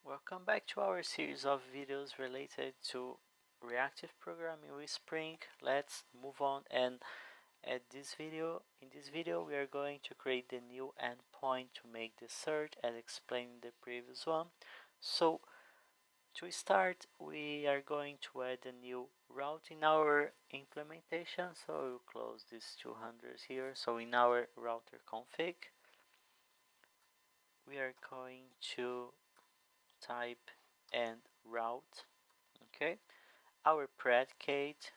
Welcome back to our series of videos related to reactive programming with Spring. Let's move on and in this video we are going to create the new endpoint to make the search as explained in the previous one. So to start, we are going to add a new route in our implementation. So we'll close these 200 here. So in our router config, we are going to type and route. Okay, our predicate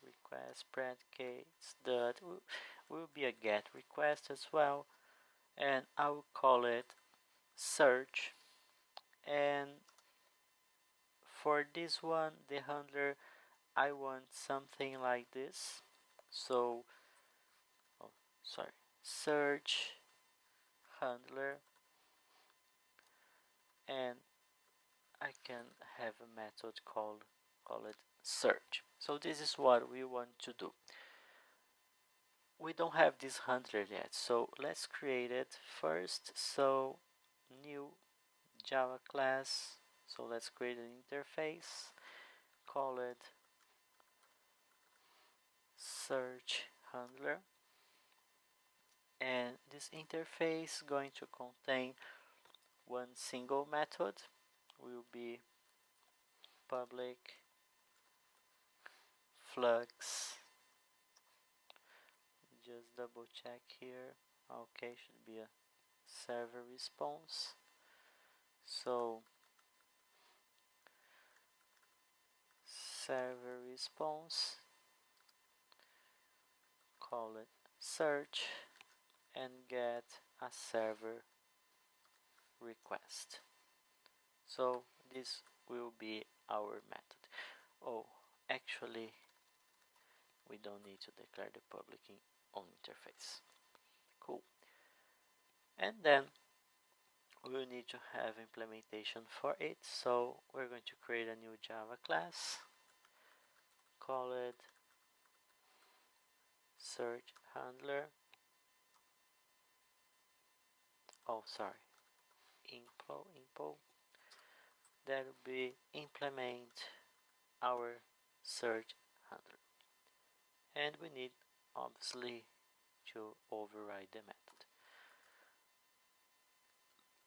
request predicates that will be a get request as well, and I will call it search. And for this one, the handler, I want something like this. So search handler, and I can have a method call it search. So this is what we want to do. We don't have this handler yet, so let's create it first. So new Java class, so let's create an interface, call it search handler, and this interface is going to contain one single method, will be public flux. Just double check here. Okay, should be a server response. So server response, call it search, and get a server request. So this will be our method. Oh, actually we don't need to declare the public on interface. Cool. And then we'll need to have implementation for it. So we're going to create a new Java class, call it search handler. Oh, sorry, impo. That will be implement our search handler. And we need obviously to override the method.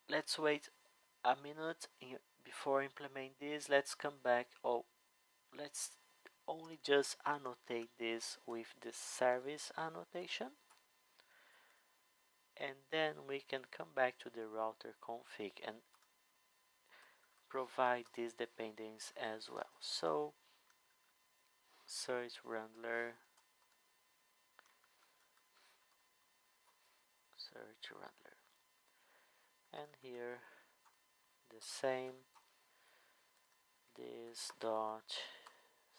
Let's wait a minute before implement this. Let's come back. Oh, let's only just annotate this with the service annotation, and then we can come back to the router config and provide these dependencies as well. So search handler, and here the same, this dot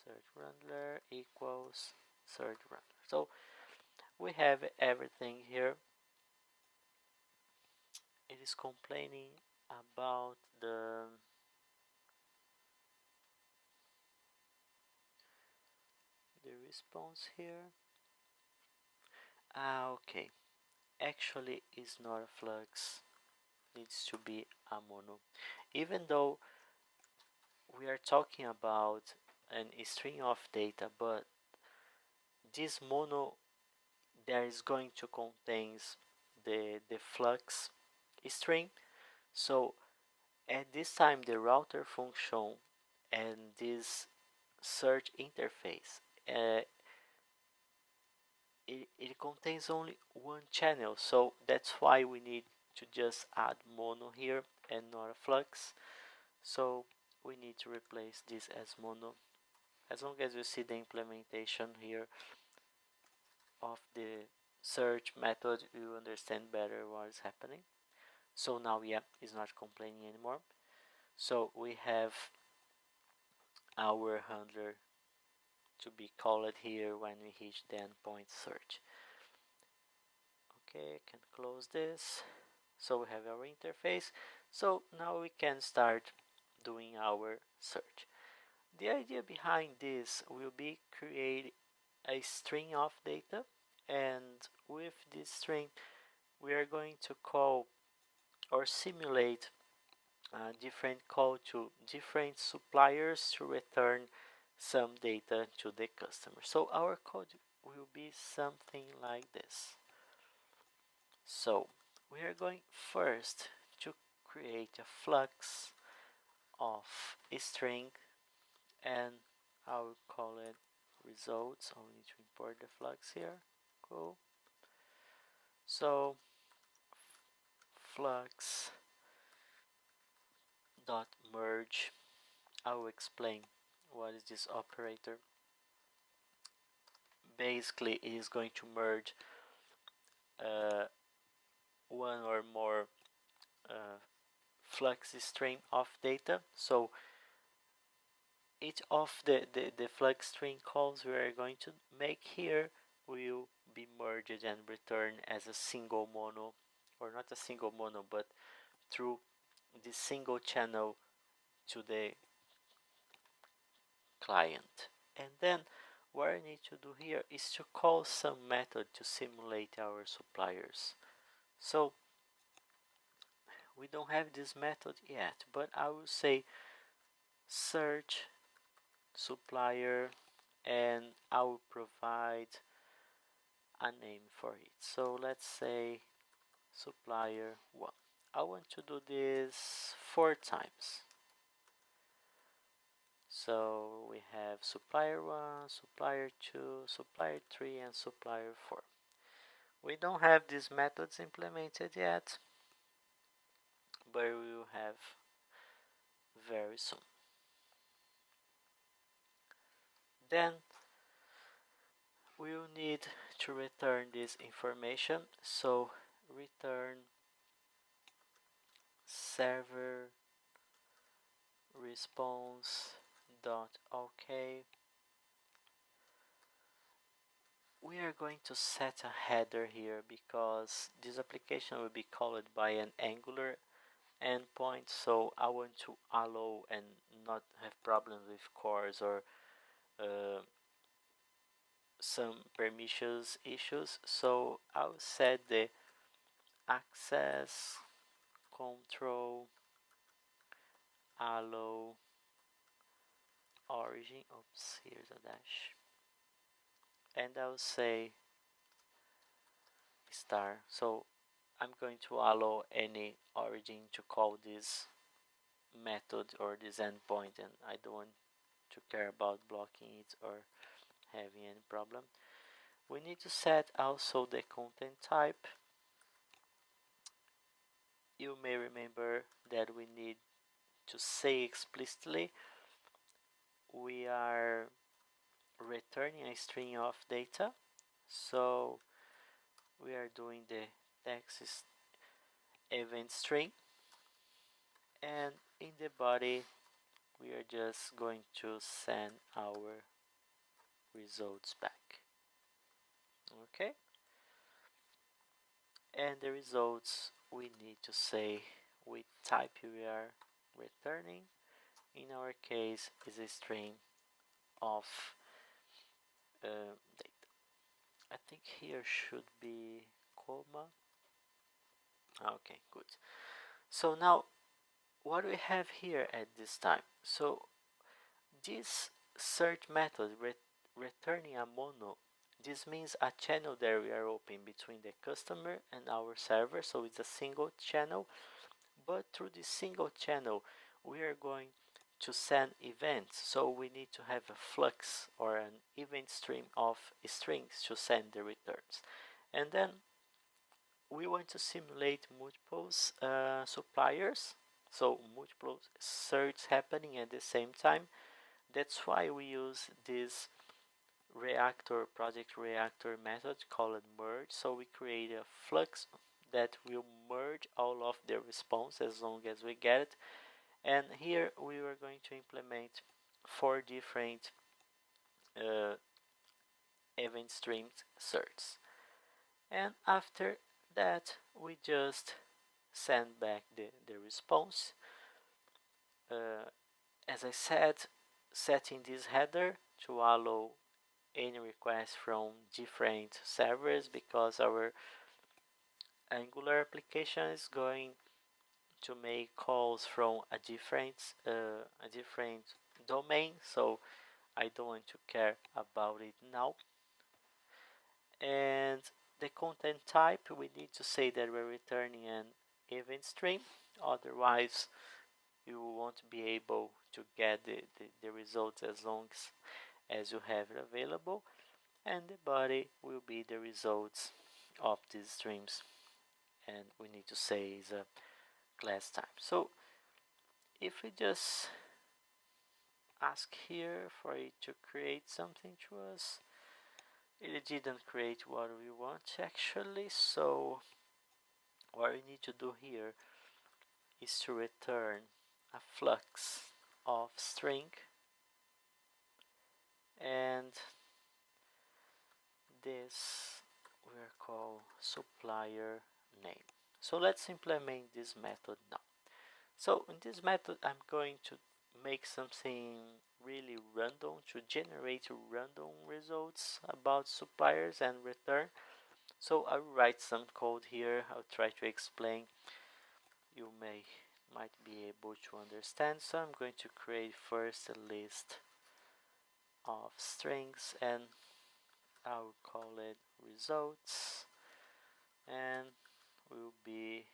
search handler equals search handler. So we have everything here. It is complaining about the response here. Okay, actually is not a flux, needs to be a mono. Even though we are talking about a string of data, but this mono there is going to contain the flux string. So at this time the router function and this search interface, it contains only one channel, so that's why we need to just add mono here and not a flux. So we need to replace this as mono. As long as you see the implementation here of the search method, you understand better what is happening. So now it's not complaining anymore. So we have our handler to be called here when we reach the endpoint search. Okay, I can close this. So we have our interface. So now we can start doing our search. The idea behind this will be create a string of data, and with this string we are going to call or simulate different code to different suppliers to return some data to the customer. So our code will be something like this. So we are going first to create a flux of a string, and I will call it results. I need to import the flux here. Cool. So flux dot merge. I will explain what is this operator. Basically, it is going to merge uh, one or more uh, flux stream of data. So each of the flux string calls we are going to make here will be merged and returned as a single mono, or not a single mono, but through this single channel to the client. And then what I need to do here is to call some method to simulate our suppliers. So we don't have this method yet, but I will say search supplier, and I will provide a name for it. So let's say supplier 1. I want to do this 4 times. So we have supplier 1, supplier 2, supplier 3, and supplier 4. We don't have these methods implemented yet, but we will have very soon. Then we will need to return this information. So return server response dot OK. We are going to set a header here because this application will be called by an Angular endpoint, so I want to allow and not have problems with cores or uh, some permissions issues. So I'll set the access control allow origin. Oops, here's a dash, and I'll say star. So I'm going to allow any origin to call this method or this endpoint, and I don't want to care about blocking it or having any problem. We need to set also the content type. You may remember that we need to say explicitly we are returning a string of data, so we are doing the text event string, and in the body we are just going to send our results back. Okay, and the results we need to say which type we are returning. In our case is a string of data. I think here should be comma. Okay, good. So now what we have here at this time, so this search method returning a mono, this means a channel that we are opening between the customer and our server, so it's a single channel, but through this single channel we are going to send events, so we need to have a flux or an event stream of strings to send the returns. And then we want to simulate multiple suppliers, so multiple searches happening at the same time. That's why we use this project reactor method called merge. So we create a flux that will merge all of the response as long as we get it. And here we are going to implement 4 different uh, event streams searches. And after that we just send back the response. As I said, setting this header to allow any request from different servers, because our Angular application is going to make calls from a different domain, so I don't want to care about it now. And the content type, we need to say that we're returning an event stream, otherwise you won't be able to get the results as long as you have it available. And the body will be the results of these streams, and we need to say is a class type. So if we just ask here for it to create something to us, it didn't create what we want actually. So what we need to do here is to return a flux of string, and this we're called supplier name. So let's implement this method now. So in this method I'm going to make something really random to generate random results about suppliers and return. So I'll write some code here. I'll try to explain. You might be able to understand. So I'm going to create first a list of strings, and I'll call it results, and will be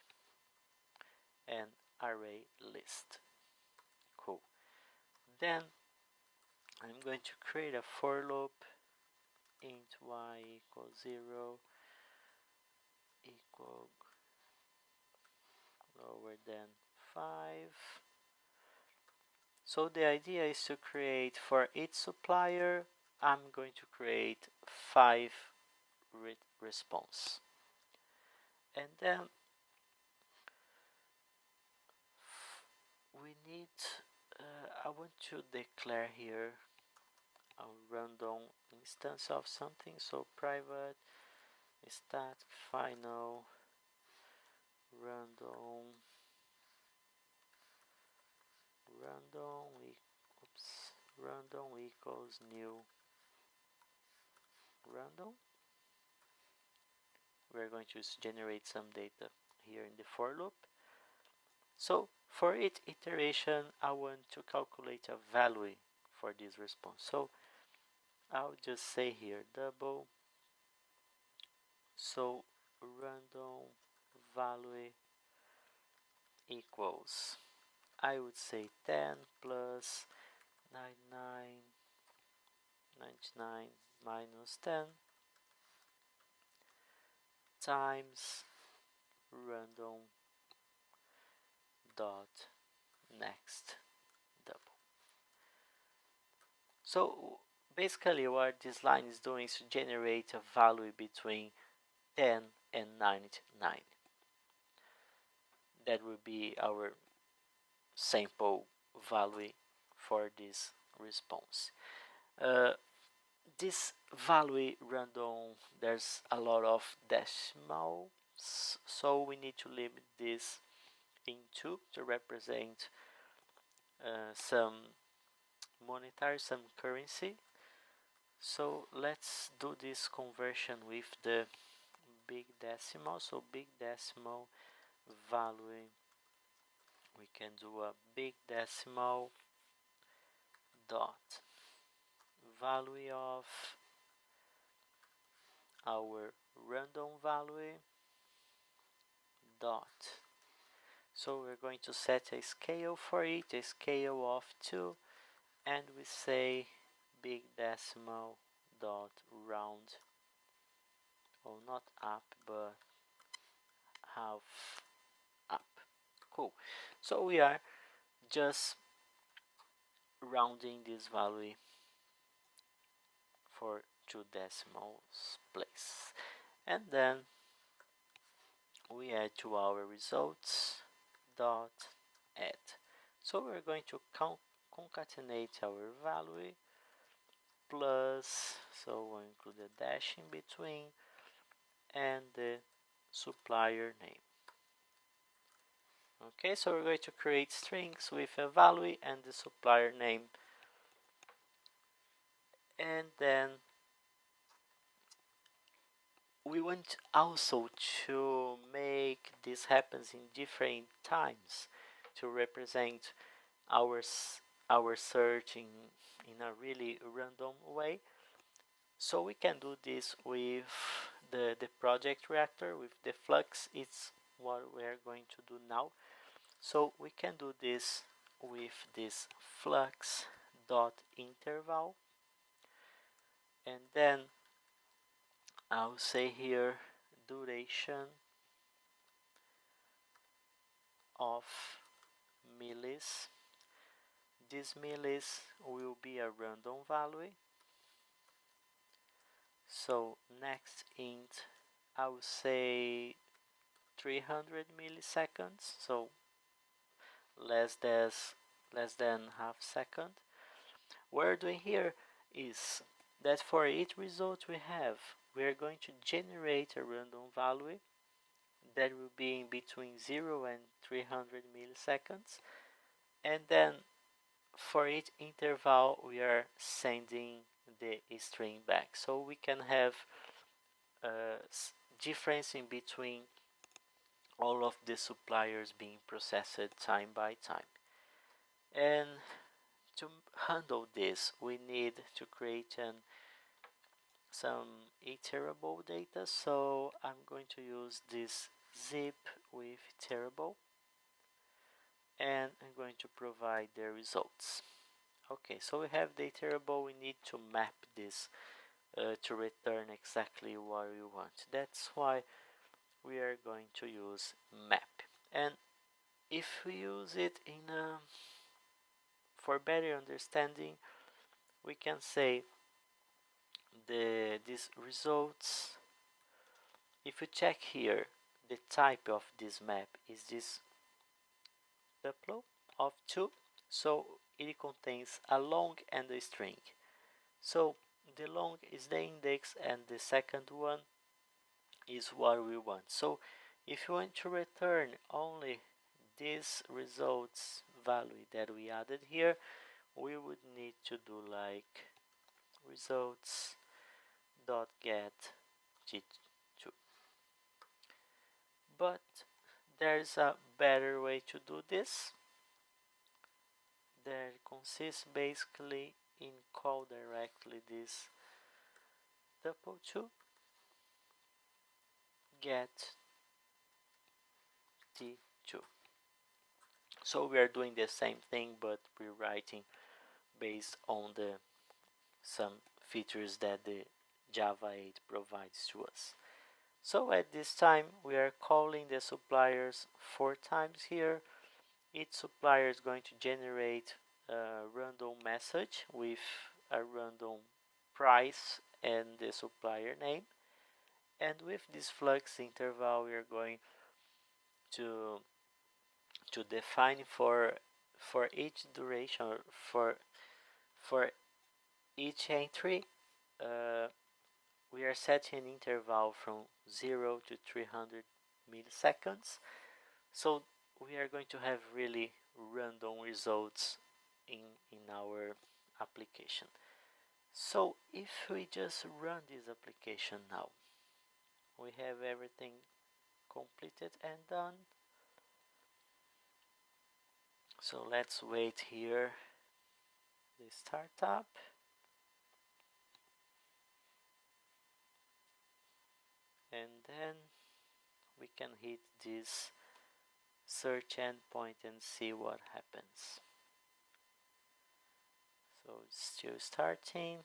an array list. Cool. Then I'm going to create a for loop, int y equals 0 equal lower than 5. So the idea is to create for each supplier, I'm going to create 5 response. And then we need, I want to declare here a random instance of something. So private stat final random random equals new random. We're going to generate some data here in the for loop. So for each iteration I want to calculate a value for this response. So I'll just say here double, so random value equals, I would say 10 plus 99 minus 10 times random dot next double. So basically what this line is doing is to generate a value between 10 and 99. That will be our sample value for this response. This value random, there's a lot of decimals, so we need to limit this in 2 to represent some monetary, some currency. So let's do this conversion with the big decimal. So big decimal value, we can do a big decimal dot value of our random value dot. So we're going to set a scale for it, a scale of 2, and we say big decimal dot round, or not up but half up. Cool. So we are just rounding this value for 2 decimals place, and then we add to our results dot add. So we're going to concatenate our value plus, so we'll include a dash in between, and the supplier name. Okay, so we're going to create strings with a value and the supplier name, and then we want also to make this happens in different times to represent our our search in a really random way. So we can do this with the project reactor with the flux. It's what we're going to do now. So we can do this with this flux dot interval, and then I'll say here duration of millis. This millis will be a random value. So next int, I will say 300 milliseconds. So less than half second. What we're doing here is that for each result we have, we're going to generate a random value that will be in between 0 and 300 milliseconds, and then for each interval we are sending the string back, so we can have a difference in between all of the suppliers being processed time by time. And to handle this, we need to create some iterable data, so I'm going to use this zip with iterable, and I'm going to provide the results. Okay, so we have the iterable. We need to map this to return exactly what we want. That's why we are going to use map. And if we use it in for better understanding, we can say these results. If you check here, the type of this map is this tuple of 2, so it contains a long and a string. So the long is the index and the second one is what we want. So if you want to return only this results value that we added here, we would need to do like results dot get g2. But there's a better way to do this that consists basically in call directly this tuple2 get t2. So we are doing the same thing but rewriting based on the some features that the Java 8 provides to us. So at this time we are calling the suppliers 4 times here. Each supplier is going to generate a random message with a random price and the supplier name. And with this flux interval we are going to define for each duration, for each entry, we are setting an interval from 0 to 300 milliseconds. So we are going to have really random results in our application. So if we just run this application now, we have everything completed and done. So let's wait here the startup, and then we can hit this search endpoint and see what happens. So it's still starting.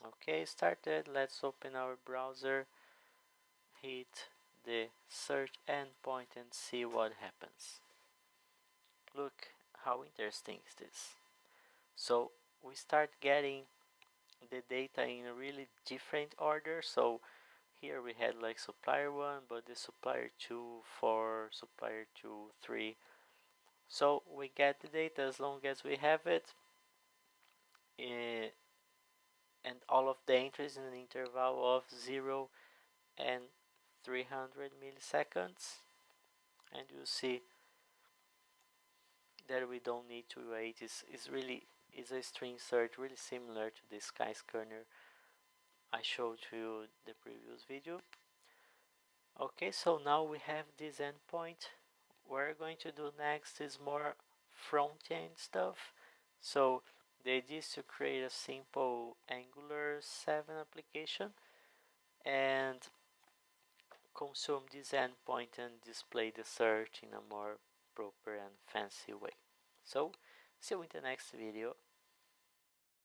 Okay, started. Let's open our browser, hit the search endpoint and see what happens. Look how interesting is this. So we start getting the data in a really different order. So here we had like supplier 1, but the supplier 2, 4, supplier 2, 3. So we get the data as long as we have it, and all of the entries in an interval of 0 and 300 milliseconds, and you see that we don't need to wait. Is a string search really similar to the skyscanner I showed you the previous video. Okay, so now we have this endpoint. What we're going to do next is more front-end stuff. So the idea is to create a simple Angular 7 application and consume this endpoint and display the search in a more proper and fancy way. So see you in the next video.